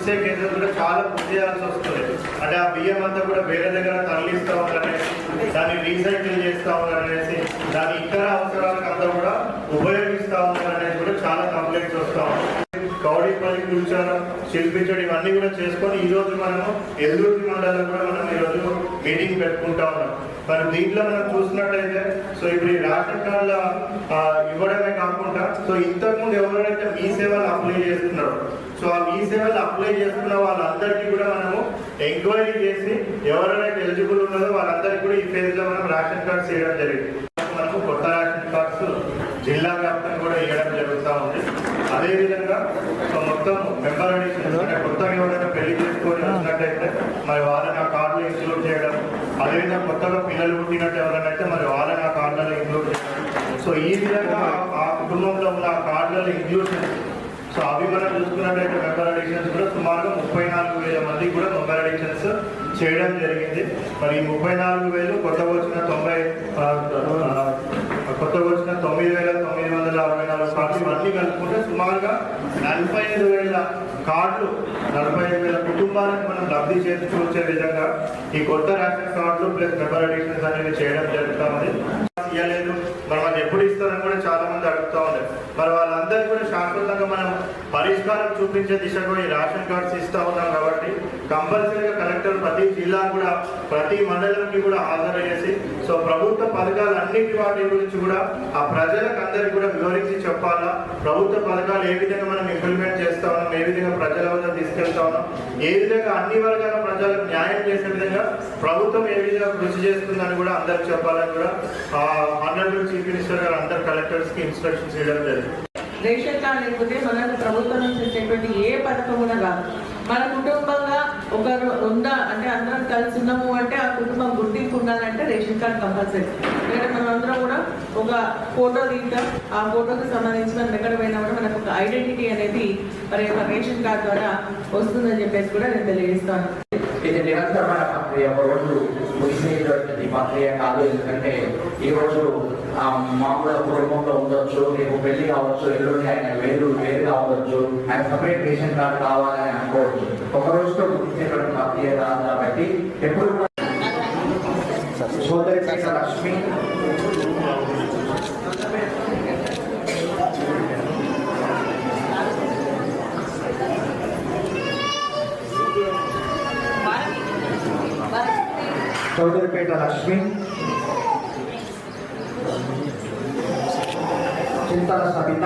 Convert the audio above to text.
ఇచ్చే కేసులు కూడా చాలా బుక్ చేయాల్సి వస్తుంది. అంటే ఆ బియ్యం అంతా కూడా వేరే దగ్గర తరలిస్తూ ఉన్నారనేసి, దాన్ని రీసైకిల్ చేస్తూ ఉన్నారనేసి, దాని ఇతర అవసరాలకు అంతా కూడా ఉపయోగిస్తూ ఉన్నారనేసి కూడా చాలా కంప్లైంట్స్ వస్తూ ఉంటాయి. కౌడిపల్లి కూర్చోడం, శిల్పించడం ఇవన్నీ కూడా చేసుకొని ఈరోజు మనము ఎల్లూరు మండలంలో కూడా మనం ఈరోజు మీటింగ్ పెట్టుకుంటా ఉన్నాం. మరి దీంట్లో మనం చూసినట్లయితే సో ఇప్పుడు ఈ రేషన్ కార్డుల ఇవ్వడమే కాకుండా సో ఇంతకుముందు ఎవరైతే మీ సేవలు అప్లై చేస్తున్నారో సో ఆ మీ సేవలు అప్లై చేసుకున్న వాళ్ళందరికీ కూడా మనము ఎంక్వైరీ చేసి ఎవరైతే ఎలిజిబుల్ ఉన్నారో వాళ్ళందరికీ కూడా ఈ ఫేజ్లో మనం రేషన్ కార్డ్స్ ఇవ్వడం జరిగింది. మనకు కొత్త రేషన్ కార్డ్స్ జిల్లా వ్యాప్తంగా కూడా ఇవ్వడం జరుగుతూ ఉంది. అదేవిధంగా సో మొత్తం మెంబర్ అడిషన్స్ అంటే కొత్తగా ఎవరైనా పెళ్లి చేసుకొని వచ్చినట్టయితే మరి వాళ్ళని ఆ కార్డులో ఇంక్లూడ్ చేయడం, అదేవిధంగా కొత్తగా పిల్లలు పుట్టినట్టు ఎవరైనా అయితే మరి వాళ్ళని ఆ కార్డులలో ఇంక్లూడ్ చేయడం. సో ఈ విధంగా ఆ కుటుంబంలో ఉన్న ఆ కార్డులలో ఇంక్లూషన్ సో అవి మనం చూసుకున్నట్టయితే మెంబర్ అడిషన్స్ కూడా సుమారుగా 34,000 మందికి కూడా మెంబర్ అడిషన్స్ చేయడం జరిగింది. మరి 34,000 కొత్తగా వచ్చిన 9,964 కార్డులు ఇవన్నీ కలుపుకుంటే సుమారుగా 45,000 కార్డులు 45,000 కుటుంబాలకు మనం లబ్ధి చేకూర్చే విధంగా ఈ కొత్త రేషన్ కార్డులు ప్లస్ మెంబర్ అడిషన్స్ అనేది చేయడం జరుగుతూ ఉంది. ఇవ్వలేదు మరి వాళ్ళు ఎప్పుడు ఇస్తారని కూడా చాలా మంది అడుగుతూ ఉన్నారు. మరి వాళ్ళందరికీ కూడా శాశ్వతంగా మనం పరిష్కారం చూపించే దిశగా ఈ రేషన్ కార్డ్స్ ఇస్తూ ఉన్నాం. కాబట్టి కంపల్సరీగా కలెక్టర్ ప్రతి జిల్లా కూడా ప్రతి మండలంకి కూడా హాజరయ్యేసి సో ప్రభుత్వ పథకాలు అన్నిటి వాటి గురించి కూడా ఆ ప్రజలకు అందరికీ కూడా వివరించి చెప్పాలా, ప్రభుత్వ పథకాలు ఏ విధంగా మనం ఇంప్లిమెంట్ చేస్తా ఉన్నాం, ఏ విధంగా ప్రజల వద్ద తీసుకెళ్తా ఉన్నాం, ఏ విధంగా అన్ని వర్గాల ప్రజలకు న్యాయం చేసే విధంగా ప్రభుత్వం ఏ విధంగా కృషి చేస్తుందని కూడా అందరికి చెప్పాలని కూడా ఆనరబుల్ చీఫ్ మినిస్టర్ గారు అందరు కలెక్టర్స్ కి ఇన్స్ట్రక్షన్స్ ఇవ్వడం జరిగింది. రేషన్ కార్డు లేకపోతే మనకు ప్రభుత్వం నుంచి వచ్చేటువంటి ఏ పథకం కూడా కాదు. మన కుటుంబంగా ఒకరు ఉందా అంటే అందరం కలిసి ఉన్నాము అంటే ఆ కుటుంబం గుర్తింపు ఉండాలంటే రేషన్ కార్డు కంపల్సరీ. ఎందుకంటే మనం అందరం కూడా ఒక ఫోటో తీద్దాం, ఆ ఫోటోకి సంబంధించి మనం ఎక్కడ పోయినా కూడా మనకు ఒక ఐడెంటిటీ అనేది మరి రేషన్ కార్డు ద్వారా వస్తుందని చెప్పేసి కూడా నేను తెలియజేస్తాను. ఇది నిరంతరమైన ప్రక్రియ, ఒక రోజు ముగిసేటువంటి ప్రక్రియ కాదు. ఎందుకంటే ఈ రోజు మామూలు కుటుంబంలో ఉండొచ్చు, రేపు పెళ్లి కావచ్చు, ఎల్లుండి ఆయన వేరుగా ఉండొచ్చు, ఆయన సపరేట్ రేషన్ కార్డు కావాలని అనుకోవచ్చు. ఒక రోజుతో ముగిసేటువంటి ప్రక్రియ కాదు. కాబట్టి ఎప్పుడు సోదరి లక్ష్మి చౌదరిపేట లక్ష్మి, చింతల సబిత,